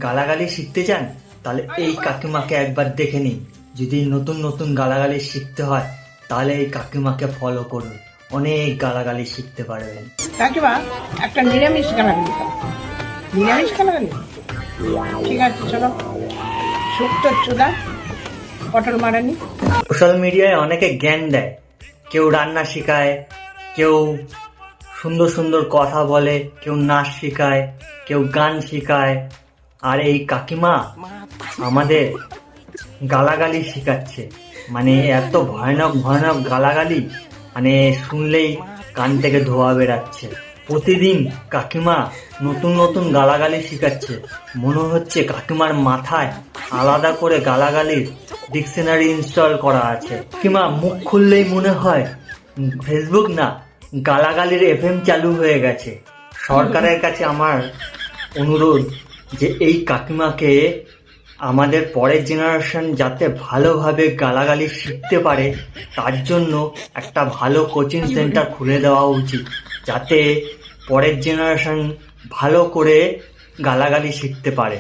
গালাগালি শিখতে চান তাহলে এই কাকিমাকে একবার দেখে নিন। যদি নতুন নতুন গালাগালি শিখতে হয় তাহলে এই কাকিমাকে ফলো করুন, অনেক গালাগালি শিখতে পারবেন। কাকিমা একটা নিরামিষ গালাগালি দাও। নিরামিষ গালাগালি ঠিক আছে, চলো। শুক্তো চুলা, পটল মারানি। সোশ্যাল মিডিয়ায় অনেকে জ্ঞান দেয়, কেউ রান্না শেখায়, কেউ সুন্দর সুন্দর কথা বলে, কেউ নাচ শেখায়, কেউ গান শেখায়। আর এই কাকিমা আমাদের গালাগালি শেখাচ্ছে, মানে এত ভয়ানক ভয়ানক গালাগালি, মানে শুনলেই কান থেকে ধোঁয়া বেরাচ্ছে। প্রতিদিন কাকিমা নতুন নতুন গালাগালি শেখাচ্ছে। মনে হচ্ছে কাকিমার মাথায় আলাদা করে গালাগালির ডিকশনারি ইনস্টল করা আছে। কাকিমা মুখ খুললেই মনে হয় ফেসবুক না, গালাগালির এফএম চালু হয়ে গেছে। সরকারের কাছে আমার অনুরোধ যে এই কাকিমাকে আমাদের পরের জেনারেশন যাতে ভালোভাবে গালাগালি শিখতে পারে তার জন্য একটা ভালো কোচিং সেন্টার খুলে দেওয়া উচিত, যাতে পরের জেনারেশন ভালো করে গালাগালি শিখতে পারে।